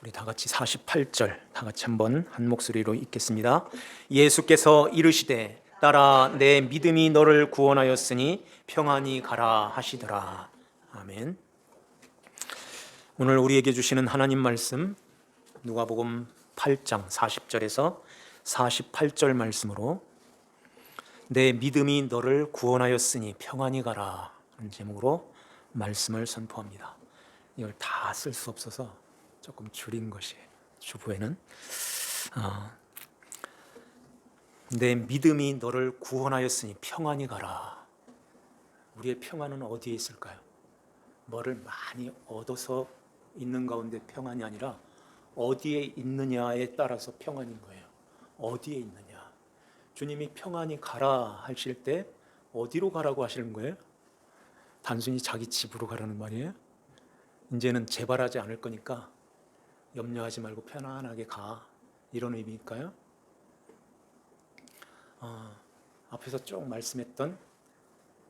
우리 다 같이 48절 다 같이 한번 한 목소리로 읽겠습니다. 예수께서 이르시되 따라 내 믿음이 너를 구원하였으니 평안히 가라 하시더라. 아멘. 오늘 우리에게 주시는 하나님 말씀 누가복음 8장 40절에서 48절 말씀으로 내 믿음이 너를 구원하였으니 평안히 가라 하는 제목으로 말씀을 선포합니다. 이걸 다 쓸 수 없어서 조금 줄인 것이 주부에는 내 믿음이 너를 구원하였으니 평안히 가라. 우리의 평안은 어디에 있을까요? 뭐를 많이 얻어서 있는 가운데 평안이 아니라 어디에 있느냐에 따라서 평안인 거예요. 어디에 있느냐. 주님이 평안히 가라 하실 때 어디로 가라고 하시는 거예요? 단순히 자기 집으로 가라는 말이에요? 이제는 재발하지 않을 거니까 염려하지 말고 편안하게 가, 이런 의미일까요? 앞에서 쭉 말씀했던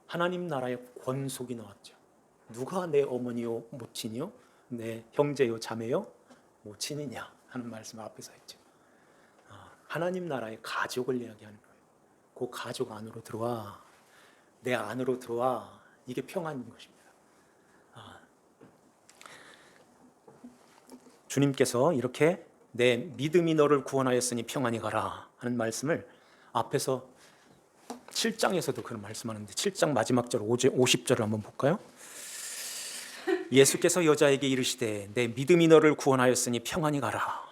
하나님 나라의 권속이 나왔죠. 누가 내 어머니요 모친이요 내 형제요 자매요 모친이냐 하는 말씀을 앞에서 했죠. 하나님 나라의 가족을 이야기하는 거예요. 그 가족 안으로 들어와, 내 안으로 들어와. 이게 평안인 것입니다. 주님께서 이렇게 내 믿음이 너를 구원하였으니 평안히 가라 하는 말씀을 앞에서 7장에서도 그런 말씀하는데 7장 마지막 절 50절을 한번 볼까요? 예수께서 여자에게 이르시되 내 믿음이 너를 구원하였으니 평안히 가라.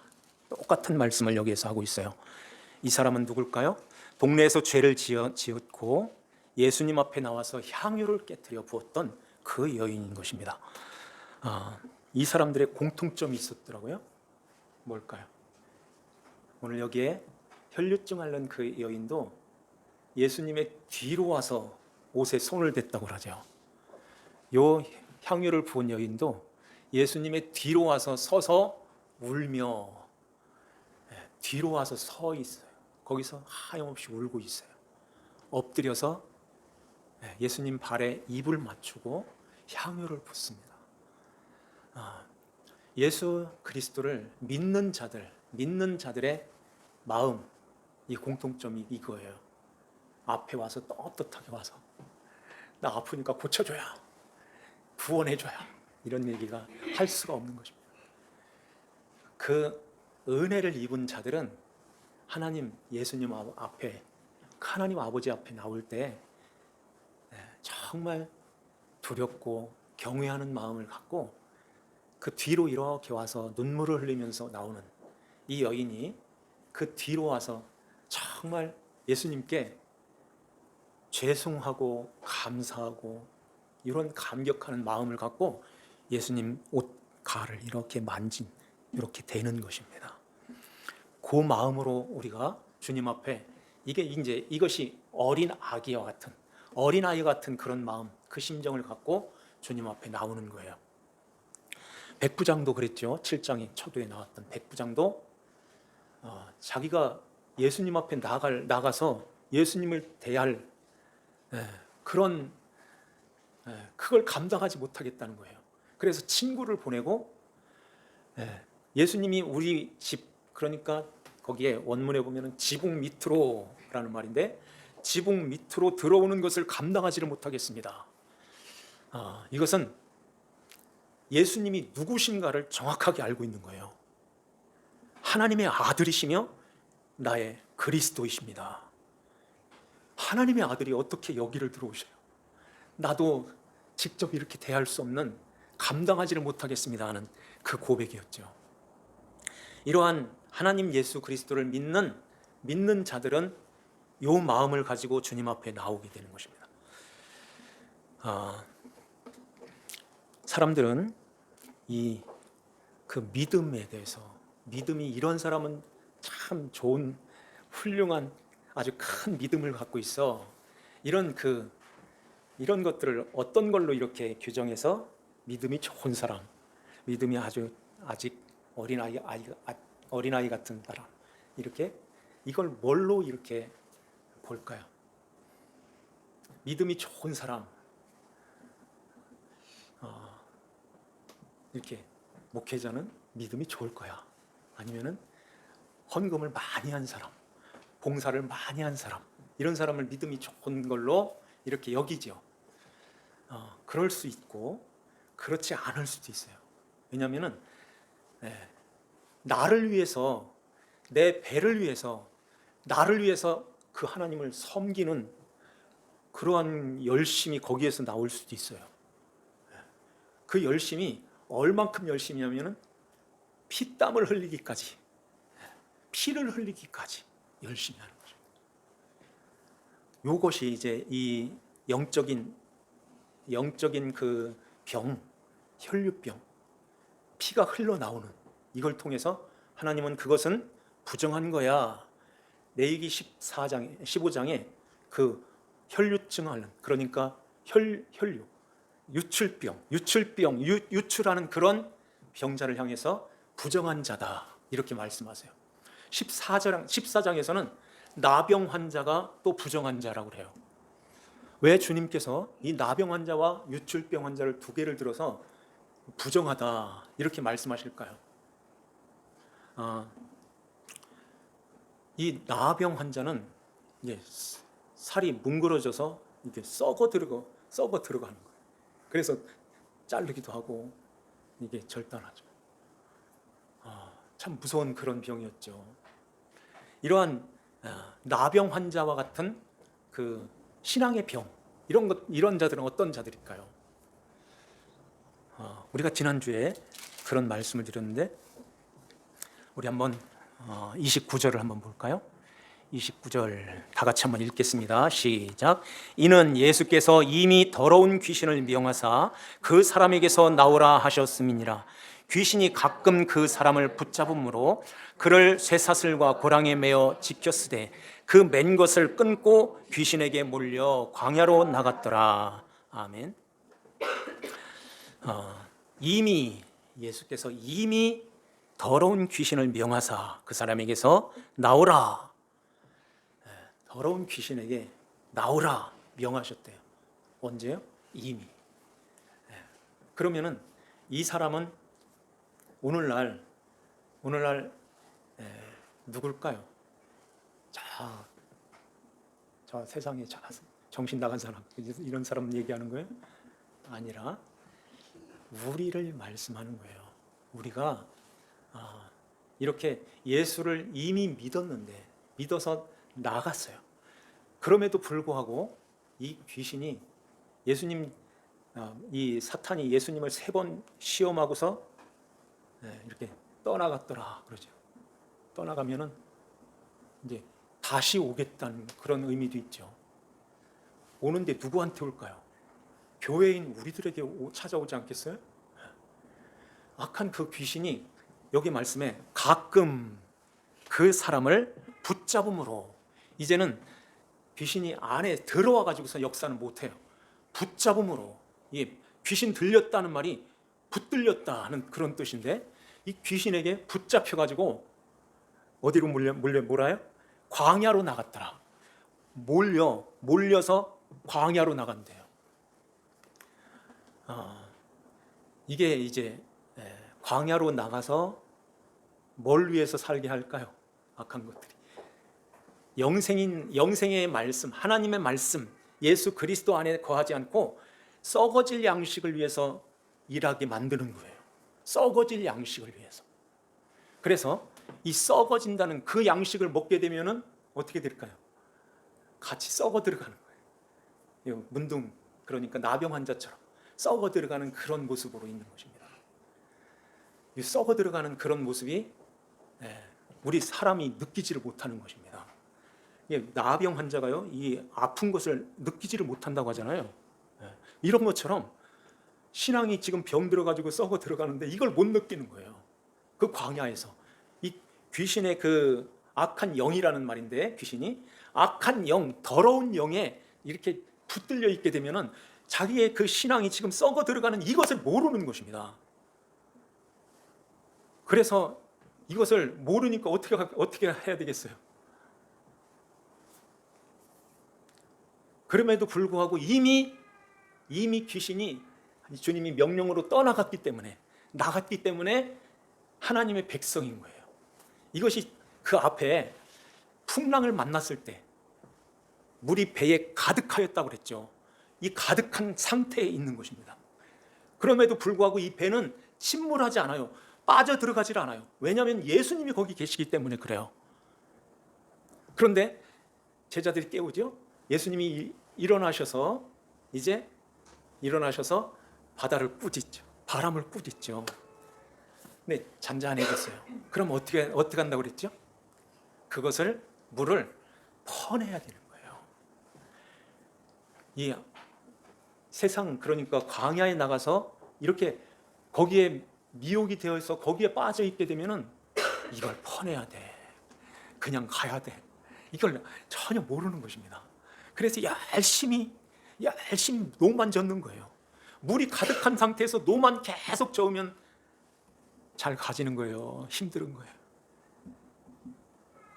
똑같은 말씀을 여기에서 하고 있어요. 이 사람은 누굴까요? 동네에서 죄를 지었고 예수님 앞에 나와서 향유를 깨뜨려 부었던 그 여인인 것입니다. 이 사람들의 공통점이 있었더라고요. 뭘까요? 오늘 여기에 혈류증 앓는 그 여인도 예수님의 뒤로 와서 옷에 손을 댔다고 하죠. 요 향유를 부은 여인도 예수님의 뒤로 와서 서서 울며, 뒤로 와서 서 있어요. 거기서 하염없이 울고 있어요. 엎드려서 예수님 발에 입을 맞추고 향유를 붓습니다. 예수 그리스도를 믿는 자들의 마음, 이 공통점이 이거예요. 앞에 와서 떳떳하게 와서 나 아프니까 고쳐줘야, 구원해줘야, 이런 얘기가 할 수가 없는 것입니다. 그 은혜를 입은 자들은 하나님, 예수님 앞에, 하나님 아버지 앞에 나올 때 정말 두렵고 경외하는 마음을 갖고 그 뒤로 이렇게 와서 눈물을 흘리면서 나오는 이 여인이 그 뒤로 와서 정말 예수님께 죄송하고 감사하고 이런 감격하는 마음을 갖고 예수님 옷 가를 이렇게 만진, 이렇게 되는 것입니다. 그 마음으로 우리가 주님 앞에, 이것이 어린아이 같은 그런 마음, 그 심정을 갖고 주님 앞에 나오는 거예요. 백부장도 그랬죠. 7장의 초도에 나왔던 백부장도 자기가 예수님 앞에 나가서 예수님을 대할 그런 그걸 감당하지 못하겠다는 거예요. 그래서 친구를 보내고 예수님이 우리 집, 그러니까 거기에 원문에 보면은 지붕 밑으로라는 말인데 지붕 밑으로 들어오는 것을 감당하지를 못하겠습니다. 이것은 예수님이 누구신가를 정확하게 알고 있는 거예요. 하나님의 아들이시며 나의 그리스도이십니다. 하나님의 아들이 어떻게 여기를 들어오셔요? 나도 직접 이렇게 대할 수 없는, 감당하지를 못하겠습니다 하는 그 고백이었죠. 이러한 하나님 예수 그리스도를 믿는 자들은 이 마음을 가지고 주님 앞에 나오게 되는 것입니다. 사람들은 그 믿음에 대해서, 믿음이 이런 사람은 참 좋은, 훌륭한, 아주 큰 믿음을 갖고 있어, 이런 것들을 어떤 걸로 이렇게 규정해서 믿음이 좋은 사람, 믿음이 아직 어린아이 같은 사람, 이렇게 이걸 뭘로 이렇게 볼까요? 믿음이 좋은 사람, 이렇게 목회자는 믿음이 좋을 거야. 아니면은 헌금을 많이 한 사람, 봉사를 많이 한 사람, 이런 사람을 믿음이 좋은 걸로 이렇게 여기죠. 그럴 수 있고 그렇지 않을 수도 있어요. 왜냐하면은 나를 위해서, 내 배를 위해서, 나를 위해서 그 하나님을 섬기는 그러한 열심이 거기에서 나올 수도 있어요. 그 열심이 얼만큼 열심이냐면은 피땀을 흘리기까지, 피를 흘리기까지 열심히 하는 거죠. 이것이 이제 이 영적인 그 병, 혈류병, 피가 흘러나오는, 이걸 통해서 하나님은 그것은 부정한 거야. 레위기 15장에 그 혈류증 하는, 그러니까 혈류, 유출하는 그런 병자를 향해서 부정한 자다, 이렇게 말씀하세요. 14장에서는 나병 환자가 또 부정한 자라고 그래요. 왜 주님께서 이 나병 환자와 유출병 환자를 두 개를 들어서 부정하다 이렇게 말씀하실까요? 이 나병 환자는 이제 살이 뭉그러져서 이게 썩어 들어가는 거예요. 그래서 자르기도 하고 이게 절단하죠. 참 무서운 그런 병이었죠. 이러한 나병 환자와 같은 그 신앙의 병, 이런 자들은 어떤 자들일까요? 우리가 지난주에 그런 말씀을 드렸는데, 우리 한번 29절을 한번 볼까요? 29절 다 같이 한번 읽겠습니다. 시작. 이는 예수께서 이미 더러운 귀신을 명하사 그 사람에게서 나오라 하셨음이니라. 귀신이 가끔 그 사람을 붙잡음으로 그를 쇠사슬과 고랑에 매어 지켰으되 그 맨 것을 끊고 귀신에게 몰려 광야로 나갔더라. 아멘. 예수께서 이미 더러운 귀신을 명하사 그 사람에게서 나오라, 더러운 귀신에게 나오라 명하셨대요. 언제요? 이미. 그러면은 이 사람은 오늘날 누굴까요? 저 세상에 정신 나간 사람, 이런 사람 얘기하는 거예요? 아니라 우리를 말씀하는 거예요. 우리가 이렇게 예수를 이미 믿었는데, 믿어서 나갔어요. 그럼에도 불구하고 이 귀신이 이 사탄이 예수님을 3번 시험하고서 이렇게 떠나갔더라 그러죠. 떠나가면은 이제 다시 오겠다는 그런 의미도 있죠. 오는데 누구한테 올까요? 교회인 우리들에게 찾아오지 않겠어요? 악한 그 귀신이 여기 말씀에 가끔 그 사람을 붙잡음으로, 이제는 귀신이 안에 들어와 가지고서 역사는 못해요. 붙잡음으로, 귀신 들렸다는 말이 붙들렸다 하는 그런 뜻인데, 이 귀신에게 붙잡혀 가지고 어디로 몰아요? 광야로 나갔더라. 몰려서 광야로 나간대요. 이게 이제 광야로 나가서 뭘 위해서 살게 할까요? 악한 것들이 영생의 말씀, 하나님의 말씀, 예수 그리스도 안에 거하지 않고 썩어질 양식을 위해서 일하게 만드는 거예요. 썩어질 양식을 위해서. 그래서 이 썩어진다는 그 양식을 먹게 되면은 어떻게 될까요? 같이 썩어 들어가는 거예요. 문둥, 그러니까 나병 환자처럼 썩어 들어가는 그런 모습으로 있는 것입니다. 이 썩어 들어가는 그런 모습이 우리 사람이 느끼지를 못하는 것입니다. 나병 환자가요, 이 아픈 것을 느끼지를 못한다고 하잖아요. 이런 것처럼 신앙이 지금 병 들어가지고 썩어 들어가는데 이걸 못 느끼는 거예요. 그 광야에서 이 귀신의 그 악한 영이라는 말인데, 귀신이 악한 영, 더러운 영에 이렇게 붙들려 있게 되면은 자기의 그 신앙이 지금 썩어 들어가는 이것을 모르는 것입니다. 그래서 이것을 모르니까 어떻게 해야 되겠어요? 그럼에도 불구하고 이미 귀신이 주님이 명령으로 나갔기 때문에 하나님의 백성인 거예요. 이것이 그 앞에 풍랑을 만났을 때 물이 배에 가득하였다고 그랬죠. 이 가득한 상태에 있는 것입니다. 그럼에도 불구하고 이 배는 침몰하지 않아요. 빠져 들어가질 않아요. 왜냐하면 예수님이 거기 계시기 때문에 그래요. 그런데 제자들이 깨우죠. 예수님이 일어나셔서 바다를 꾸짖죠. 바람을 꾸짖죠. 네, 잔잔해졌어요. 그럼 어떻게 한다고 그랬죠? 그것을 물을 퍼내야 되는 거예요. 이 세상, 그러니까 광야에 나가서 이렇게 거기에 미혹이 되어 있어 거기에 빠져 있게 되면은 이걸 퍼내야 돼. 그냥 가야 돼. 이걸 전혀 모르는 것입니다. 그래서 열심히 노만 젓는 거예요. 물이 가득한 상태에서 노만 계속 저으면 잘 가지는 거예요. 힘든 거예요.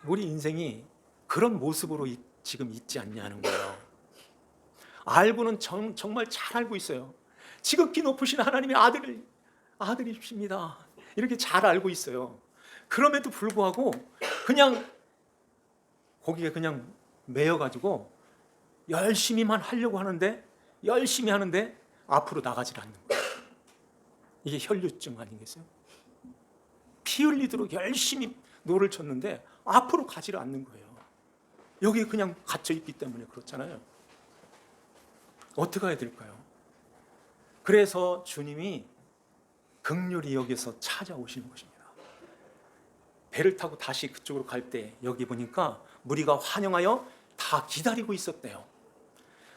우리 인생이 그런 모습으로 지금 있지 않냐는 거예요. 알고는 정말 잘 알고 있어요. 지극히 높으신 하나님의 아들이십니다. 이렇게 잘 알고 있어요. 그럼에도 불구하고 그냥 거기에 그냥 매여가지고 열심히만 하려고 하는데 열심히 하는데 앞으로 나가질 않는 거예요. 이게 혈류증 아니겠어요? 피 흘리도록 열심히 노를 쳤는데 앞으로 가지를 않는 거예요. 여기에 그냥 갇혀 있기 때문에 그렇잖아요. 어떻게 해야 될까요? 그래서 주님이 긍휼히 여기서 찾아오시는 것입니다. 배를 타고 다시 그쪽으로 갈 때 여기 보니까 무리가 환영하여 다 기다리고 있었대요.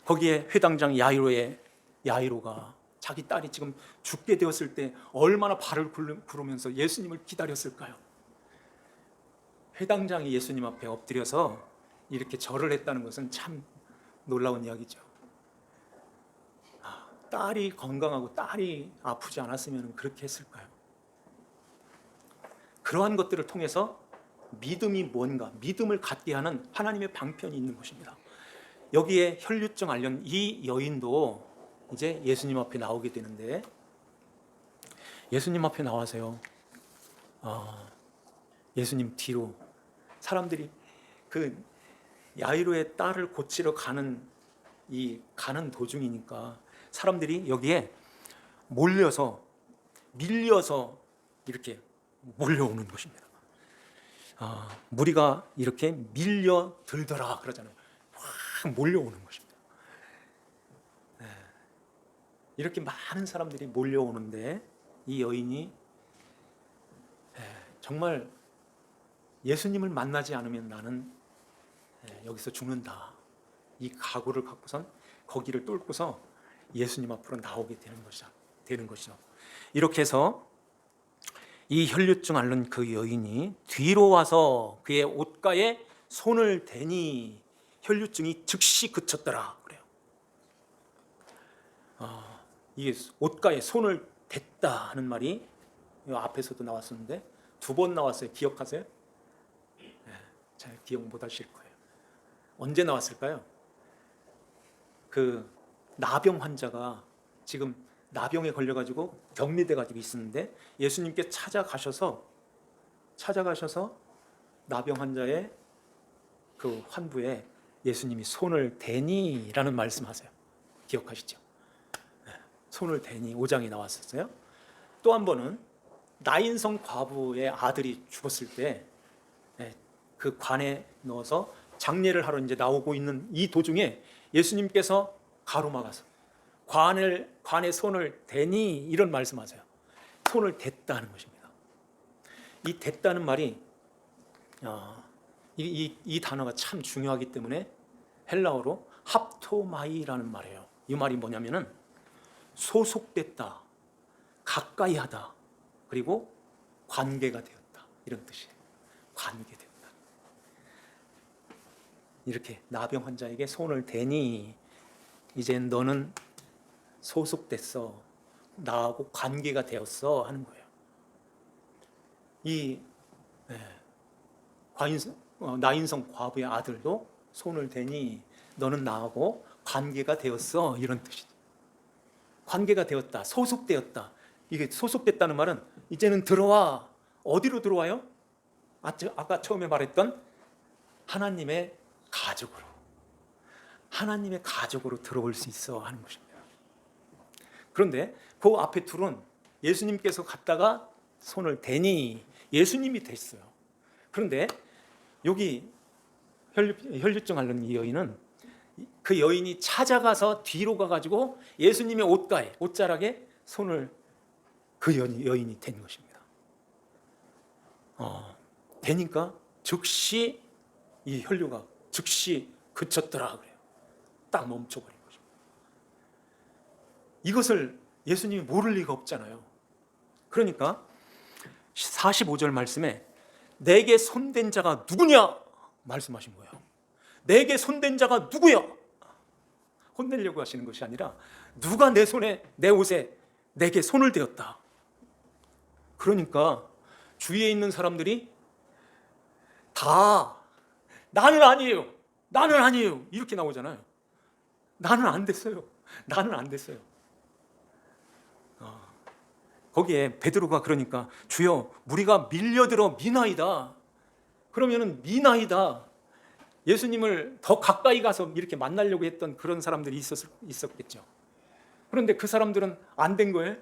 거기에 회당장 야이로가 자기 딸이 지금 죽게 되었을 때 얼마나 발을 구르면서 예수님을 기다렸을까요? 회당장이 예수님 앞에 엎드려서 이렇게 절을 했다는 것은 참 놀라운 이야기죠. 딸이 건강하고 딸이 아프지 않았으면 그렇게 했을까요? 그러한 것들을 통해서 믿음이 뭔가, 믿음을 갖게 하는 하나님의 방편이 있는 것입니다. 여기에 혈류증 앓는 이 여인도 이제 예수님 앞에 나오게 되는데, 예수님 앞에 나와서요, 예수님 뒤로 사람들이 그 야이로의 딸을 고치러 가는 도중이니까 사람들이 여기에 밀려서 이렇게 몰려오는 것입니다. 무리가 이렇게 밀려들더라 그러잖아요. 확 몰려오는 것입니다. 이렇게 많은 사람들이 몰려오는데 이 여인이 정말 예수님을 만나지 않으면 나는 여기서 죽는다. 이 각오를 갖고선 거기를 뚫고서 예수님 앞으로 나오게 되는 것이죠. 이렇게 해서 이 혈류증 앓는 그 여인이 뒤로 와서 그의 옷가에 손을 대니 혈류증이 즉시 그쳤더라 그래요. 이게 옷가에 손을 댔다 하는 말이 앞에서도 나왔었는데 2번 나왔어요. 기억하세요? 잘 기억 못 하실 거예요. 언제 나왔을까요? 그 나병 환자가 지금 나병에 걸려가지고 격리돼가지고 있었는데 예수님께 찾아가셔서 나병 환자의 그 환부에 예수님이 손을 대니라는 말씀하세요. 기억하시죠? 손을 대니 5장에 나왔었어요. 또 한 번은 나인성 과부의 아들이 죽었을 때 그 관에 넣어서 장례를 하러 이제 나오고 있는 이 도중에 예수님께서 가로막아서 관에 손을 대니 이런 말씀하세요. 손을 댔다는 것입니다. 이 댔다는 말이 이 단어가 참 중요하기 때문에 헬라어로 합토마이라는 말이에요. 이 말이 뭐냐면은 소속됐다, 가까이 하다, 그리고 관계가 되었다 이런 뜻이에요. 관계되었다. 이렇게 나병 환자에게 손을 대니 이제 너는 소속됐어, 나하고 관계가 되었어 하는 거예요. 이 나인성 과부의 아들도 손을 대니 너는 나하고 관계가 되었어 이런 뜻이죠. 관계가 되었다, 소속되었다. 이게 소속됐다는 말은 이제는 들어와, 어디로 들어와요? 아까 처음에 말했던 하나님의 가족으로 들어올 수 있어 하는 것입니다. 그런데 그 앞에 둘은 예수님께서 갔다가 손을 대니 예수님이 됐어요. 그런데 여기 혈류증 앓는 이 여인은 그 여인이 찾아가서 뒤로 가가지고 예수님의 옷자락에 손을 그 여인이 댄 것입니다. 되니까 즉시 이 혈류가 즉시 그쳤더라 그래요. 딱 멈춰버린 것입니다. 이것을 예수님이 모를 리가 없잖아요. 그러니까 45절 말씀에 내게 손댄 자가 누구냐 말씀하신 거예요. 내게 손댄 자가 누구야? 혼내려고 하시는 것이 아니라 누가 내 옷에 내게 손을 대었다. 그러니까 주위에 있는 사람들이 다 나는 아니에요 이렇게 나오잖아요. 나는 안 됐어요. 거기에 베드로가 그러니까 주여 우리가 밀려들어 미나이다. 그러면은 미나이다. 예수님을 더 가까이 가서 이렇게 만나려고 했던 그런 사람들이 있었겠죠. 그런데 그 사람들은 안 된 거예요.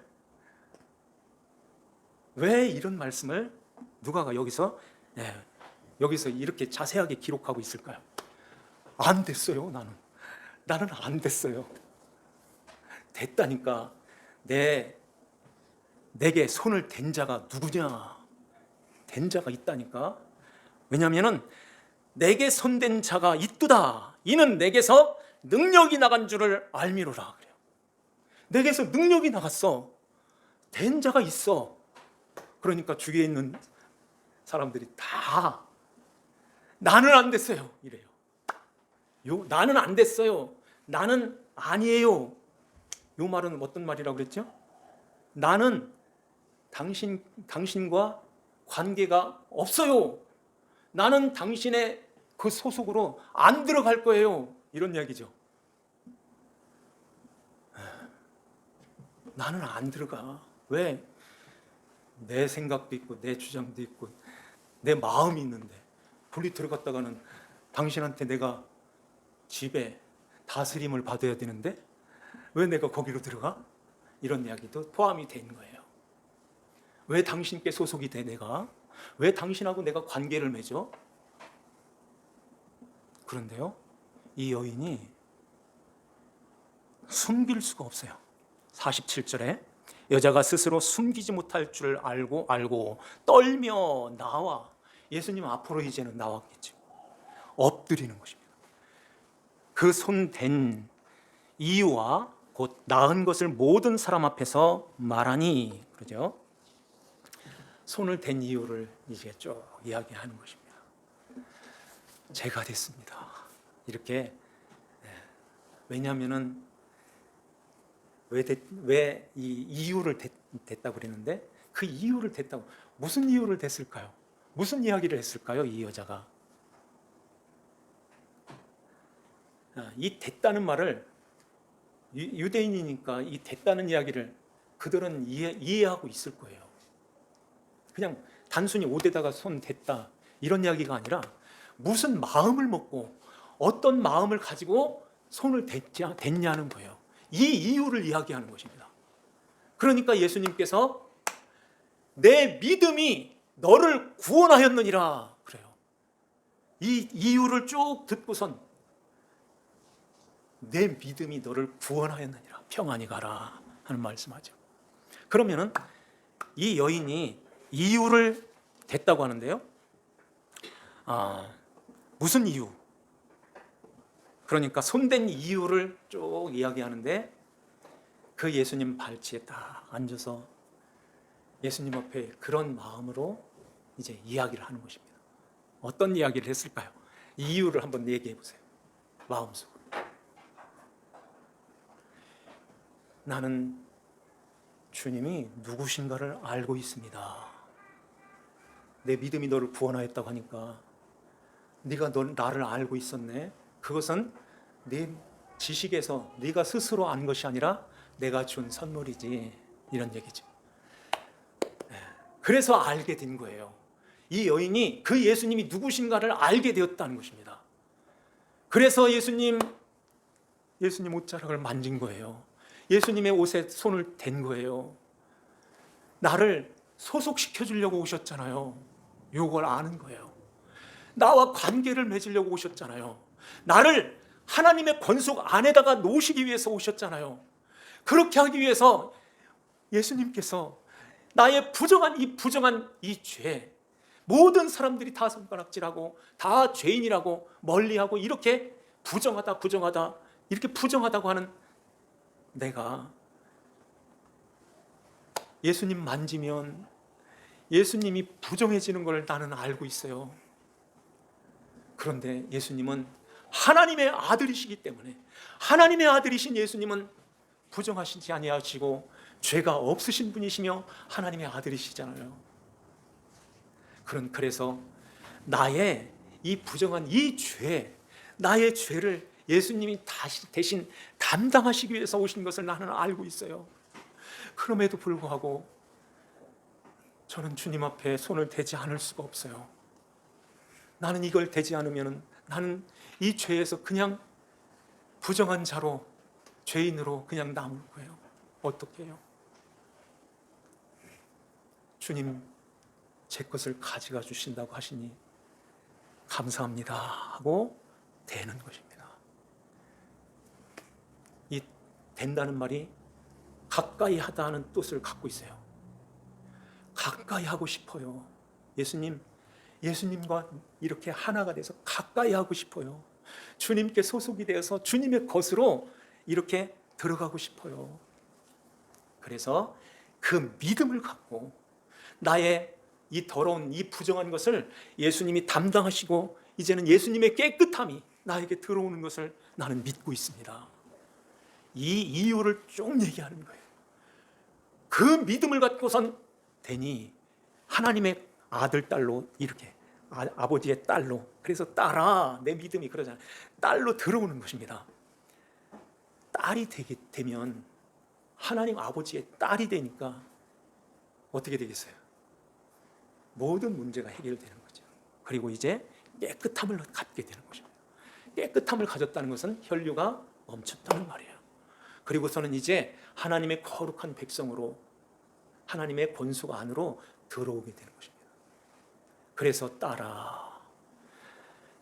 왜 이런 말씀을 누가가 여기서 이렇게 자세하게 기록하고 있을까요? 안 됐어요. 나는 안 됐어요. 됐다니까. 내게 손을 댄 자가 누구냐? 댄 자가 있다니까. 왜냐하면은 내게 손댄 자가 있도다. 이는 내게서 능력이 나간 줄을 알미로라 그래요. 내게서 능력이 나갔어. 된 자가 있어. 그러니까 주위에 있는 사람들이 다 나는 안 됐어요 이래요. 나는 안 됐어요. 나는 아니에요. 요 말은 어떤 말이라고 그랬죠? 나는 당신과 관계가 없어요. 나는 당신의 그 소속으로 안 들어갈 거예요. 이런 이야기죠. 나는 안 들어가. 왜? 내 생각도 있고 내 주장도 있고 내 마음이 있는데 분리 들어갔다가는 당신한테 내가 집에 다스림을 받아야 되는데 왜 내가 거기로 들어가? 이런 이야기도 포함이 된 거예요. 왜 당신께 소속이 돼 내가? 왜 당신하고 내가 관계를 맺어? 그런데요, 이 여인이 숨길 수가 없어요. 47절에 여자가 스스로 숨기지 못할 줄 알고 떨며 나와 예수님 앞으로 이제는 나왔겠죠. 엎드리는 것입니다. 그 손 댄 이유와 곧 나은 것을 모든 사람 앞에서 말하니 그러죠. 손을 댄 이유를 이제 쭉 이야기하는 것입니다. 제가 됐습니다. 이렇게. 왜냐하면은 왜 이 이유를 댔다고 그랬는데 그 이유를 댔다고 무슨 이유를 댔을까요? 무슨 이야기를 했을까요? 이 여자가 이 됐다는 말을 유대인이니까 이 됐다는 이야기를 그들은 이해하고 있을 거예요. 그냥 단순히 옷에다가 손 댔다 이런 이야기가 아니라 무슨 마음을 먹고 어떤 마음을 가지고 손을 댔냐는 거예요. 이 이유를 이야기하는 것입니다. 그러니까 예수님께서 내 믿음이 너를 구원하였느니라 그래요. 이 이유를 쭉 듣고선 내 믿음이 너를 구원하였느니라 평안히 가라 하는 말씀하죠. 그러면은 이 여인이 이유를 댔다고 하는데요. 무슨 이유? 그러니까 손댄 이유를 쭉 이야기하는데 그 예수님 발치에 딱 앉아서 예수님 앞에 그런 마음으로 이제 이야기를 하는 것입니다. 어떤 이야기를 했을까요? 이유를 한번 얘기해 보세요. 마음속으로. 나는 주님이 누구신가를 알고 있습니다. 내 믿음이 너를 구원하였다고 하니까 네가 나를 알고 있었네. 그것은 네 지식에서 네가 스스로 안 것이 아니라 내가 준 선물이지. 이런 얘기죠. 그래서 알게 된 거예요. 이 여인이 그 예수님이 누구신가를 알게 되었다는 것입니다. 그래서 예수님 옷자락을 만진 거예요. 예수님의 옷에 손을 댄 거예요. 나를 소속시켜 주려고 오셨잖아요. 이걸 아는 거예요. 나와 관계를 맺으려고 오셨잖아요. 나를 하나님의 권속 안에다가 놓으시기 위해서 오셨잖아요. 그렇게 하기 위해서 예수님께서 나의 부정한 이 죄, 모든 사람들이 다 손가락질하고 다 죄인이라고 멀리하고 이렇게 부정하다 이렇게 부정하다고 하는 내가 예수님 만지면 예수님이 부정해지는 걸 나는 알고 있어요. 그런데 예수님은 하나님의 아들이시기 때문에, 하나님의 아들이신 예수님은 부정하시지 아니하시고 죄가 없으신 분이시며 하나님의 아들이시잖아요. 그래서 나의 이 부정한 이 죄, 나의 죄를 예수님이 대신 담당하시기 위해서 오신 것을 나는 알고 있어요. 그럼에도 불구하고 저는 주님 앞에 손을 대지 않을 수가 없어요. 나는 이걸 대지 않으면 나는 이 죄에서 그냥 부정한 자로, 죄인으로 그냥 남을 거예요. 어떻게 해요? 주님, 제 것을 가져가 주신다고 하시니 감사합니다 하고 대는 것입니다. 이 된다는 말이 가까이 하다는 뜻을 갖고 있어요. 가까이 하고 싶어요. 예수님과 이렇게 하나가 돼서 가까이 하고 싶어요. 주님께 소속이 되어서 주님의 것으로 이렇게 들어가고 싶어요. 그래서 그 믿음을 갖고 나의 이 더러운 이 부정한 것을 예수님이 담당하시고 이제는 예수님의 깨끗함이 나에게 들어오는 것을 나는 믿고 있습니다. 이 이유를 쭉 얘기하는 거예요. 그 믿음을 갖고선 되니 하나님의 아들, 딸로 이렇게 아버지의 딸로, 그래서 딸아, 내 믿음이 그러잖아요. 딸로 들어오는 것입니다. 딸이 되면 하나님 아버지의 딸이 되니까 어떻게 되겠어요? 모든 문제가 해결되는 거죠. 그리고 이제 깨끗함을 갖게 되는 것입니다. 깨끗함을 가졌다는 것은 혈류가 멈췄다는 말이에요. 그리고서는 이제 하나님의 거룩한 백성으로, 하나님의 권속 안으로 들어오게 되는 것입니다. 그래서 딸아,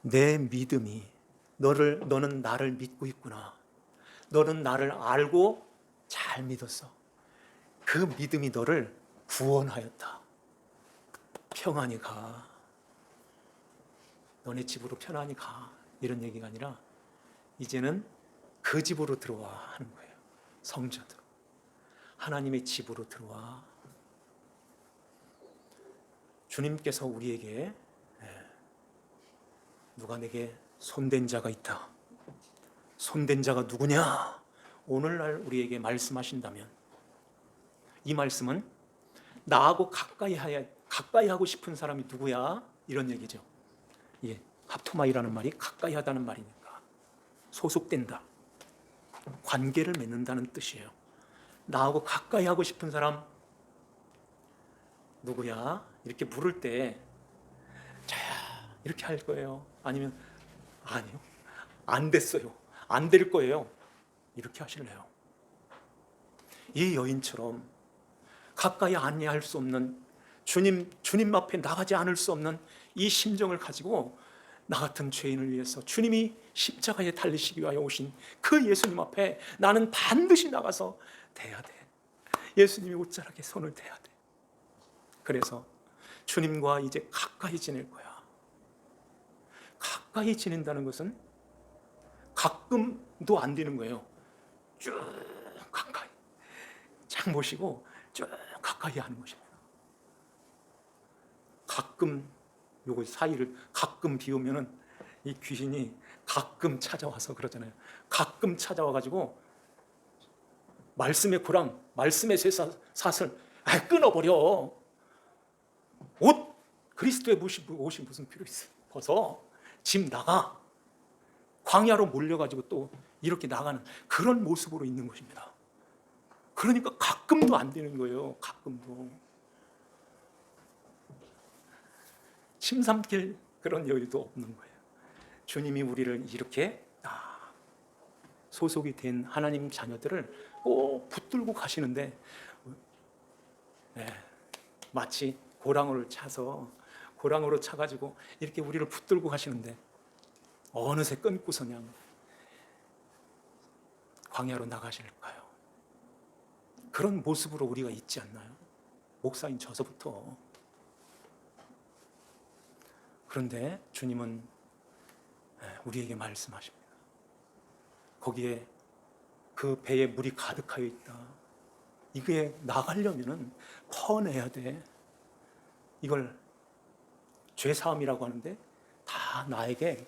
내 믿음이 너는 나를 믿고 있구나. 너는 나를 알고 잘 믿었어. 그 믿음이 너를 구원하였다. 평안히 가. 너네 집으로 편안히 가. 이런 얘기가 아니라 이제는 그 집으로 들어와 하는 거예요. 성전으로. 하나님의 집으로 들어와. 주님께서 우리에게 누가 내게 손댄 자가 있다. 손댄 자가 누구냐? 오늘날 우리에게 말씀하신다면 이 말씀은 나하고 가까이 하고 싶은 사람이 누구야? 이런 얘기죠. 예, 합토마이라는 말이 가까이 하다는 말이니까 소속된다. 관계를 맺는다는 뜻이에요. 나하고 가까이 하고 싶은 사람 누구야? 이렇게 물을 때 자야 이렇게 할 거예요. 아니면 아니요, 안 됐어요. 안 될 거예요. 이렇게 하실래요? 이 여인처럼 가까이 안내할 수 없는 주님 앞에 나가지 않을 수 없는 이 심정을 가지고 나 같은 죄인을 위해서 주님이 십자가에 달리시기 위하여 오신 그 예수님 앞에 나는 반드시 나가서 대야 돼. 예수님이 옷자락에 손을 대야 돼. 그래서 주님과 이제 가까이 지낼 거야. 가까이 지낸다는 것은 가끔도 안 되는 거예요. 쭉 가까이 쫙 모시고 쭉 가까이 하는 것입니다. 가끔 요거 사이를 가끔 비우면은 이 귀신이 가끔 찾아와서 그러잖아요. 가끔 찾아와 가지고 말씀의 고랑, 말씀의 쇠사슬 끊어버려. 옷 그리스도의 옷이 무슨 필요 있어? 벗어. 집 나가. 광야로 몰려가지고 또 이렇게 나가는 그런 모습으로 있는 것입니다. 그러니까 가끔도 안 되는 거예요. 가끔도. 침 삼킬 그런 여유도 없는 거예요. 주님이 우리를 이렇게 소속이 된 하나님 자녀들을 꼭 붙들고 가시는데, 마치 고랑으로 차가지고 이렇게 우리를 붙들고 가시는데 어느새 끊고서 그냥 광야로 나가실까요? 그런 모습으로 우리가 있지 않나요? 목사인 저서부터. 그런데 주님은 우리에게 말씀하십니다. 거기에 그 배에 물이 가득하여 있다. 이게 나가려면은 퍼내야 돼. 이걸 죄사함이라고 하는데 다 나에게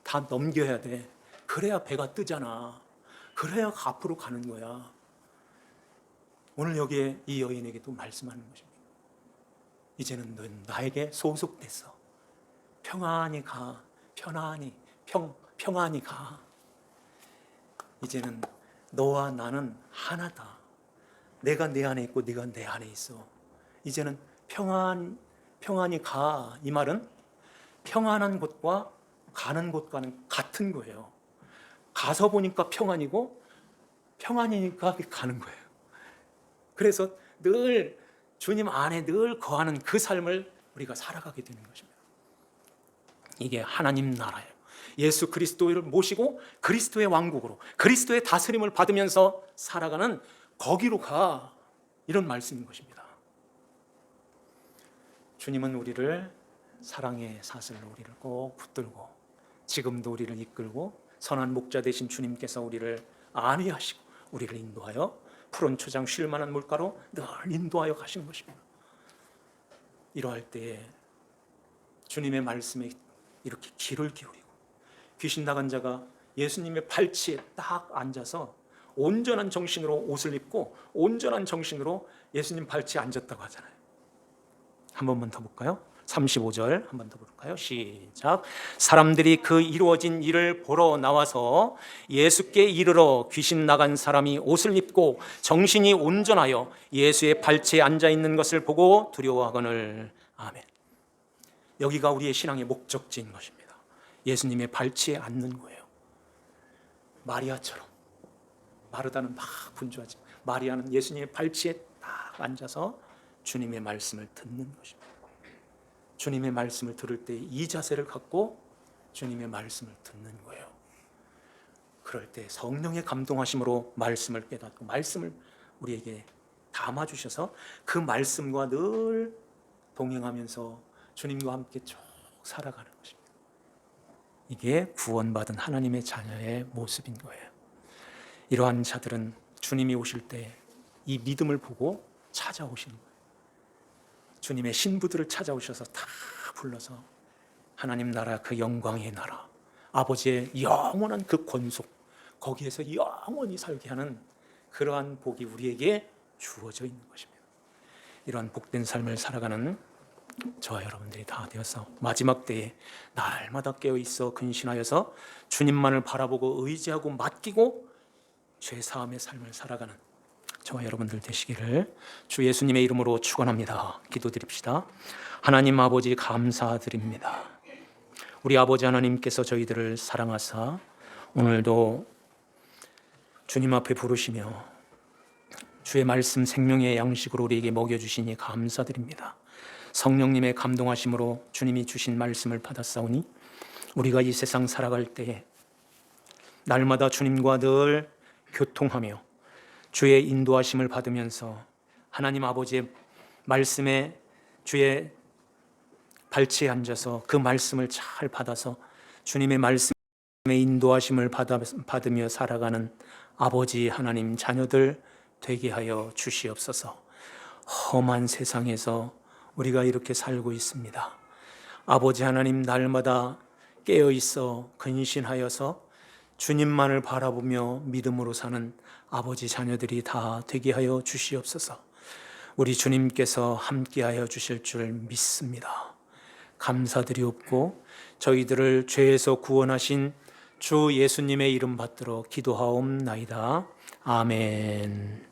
다 넘겨야 돼. 그래야 배가 뜨잖아. 그래야 앞으로 가는 거야. 오늘 여기에 이 여인에게도 말씀하는 것입니다. 이제는 넌 나에게 소속됐어. 평안히 가. 평안히 가. 이제는 너와 나는 하나다. 내가 내 안에 있고 네가 내 안에 있어. 이제는 평안히 가. 이 말은 평안한 곳과 가는 곳과는 같은 거예요. 가서 보니까 평안이고 평안이니까 가는 거예요. 그래서 늘 주님 안에 늘 거하는 그 삶을 우리가 살아가게 되는 것입니다. 이게 하나님 나라예요. 예수 그리스도를 모시고 그리스도의 왕국으로 그리스도의 다스림을 받으면서 살아가는 거기로 가. 이런 말씀인 것입니다. 주님은 우리를 사랑의 사슬로 우리를 꼭 붙들고 지금도 우리를 이끌고 선한 목자 되신 주님께서 우리를 안위하시고 우리를 인도하여 푸른 초장 쉴 만한 물가로 늘 인도하여 가시는 것입니다. 이러할 때에 주님의 말씀에 이렇게 귀를 기울이고 귀신 나간 자가 예수님의 발치에 딱 앉아서 온전한 정신으로 옷을 입고 온전한 정신으로 예수님 발치에 앉았다고 하잖아요. 한 번만 더 볼까요? 35절 한 번 더 볼까요? 시작. 사람들이 그 이루어진 일을 보러 나와서 예수께 이르러 귀신 나간 사람이 옷을 입고 정신이 온전하여 예수의 발치에 앉아 있는 것을 보고 두려워하거늘. 아멘. 여기가 우리의 신앙의 목적지인 것입니다. 예수님의 발치에 앉는 거예요. 마리아처럼. 마르다는 막 분주하지. 마리아는 예수님의 발치에 딱 앉아서 주님의 말씀을 듣는 것입니다. 주님의 말씀을 들을 때 이 자세를 갖고 주님의 말씀을 듣는 거예요. 그럴 때 성령의 감동하심으로 말씀을 깨닫고 말씀을 우리에게 담아주셔서 그 말씀과 늘 동행하면서 주님과 함께 쭉 살아가는 것입니다. 이게 구원받은 하나님의 자녀의 모습인 거예요. 이러한 자들은 주님이 오실 때 이 믿음을 보고 찾아오시는 거예요. 주님의 신부들을 찾아오셔서 다 불러서 하나님 나라 그 영광의 나라 아버지의 영원한 그 권속 거기에서 영원히 살게 하는 그러한 복이 우리에게 주어져 있는 것입니다. 이러한 복된 삶을 살아가는 저와 여러분들이 다 되어서 마지막 때에 날마다 깨어있어 근신하여서 주님만을 바라보고 의지하고 맡기고 죄사함의 삶을 살아가는 저와 여러분들 되시기를 주 예수님의 이름으로 축원합니다. 기도드립시다. 하나님 아버지 감사드립니다. 우리 아버지 하나님께서 저희들을 사랑하사 오늘도 주님 앞에 부르시며 주의 말씀 생명의 양식으로 우리에게 먹여주시니 감사드립니다. 성령님의 감동하심으로 주님이 주신 말씀을 받았사오니 우리가 이 세상 살아갈 때에 날마다 주님과 늘 교통하며 주의 인도하심을 받으면서 하나님 아버지의 말씀에 주의 발치에 앉아서 그 말씀을 잘 받아서 주님의 말씀의 인도하심을 받으며 살아가는 아버지 하나님 자녀들 되게 하여 주시옵소서. 험한 세상에서 우리가 이렇게 살고 있습니다. 아버지 하나님 날마다 깨어있어 근신하여서 주님만을 바라보며 믿음으로 사는 아버지 자녀들이 다 되게 하여 주시옵소서. 우리 주님께서 함께하여 주실 줄 믿습니다. 감사드리옵고 저희들을 죄에서 구원하신 주 예수님의 이름 받들어 기도하옵나이다. 아멘.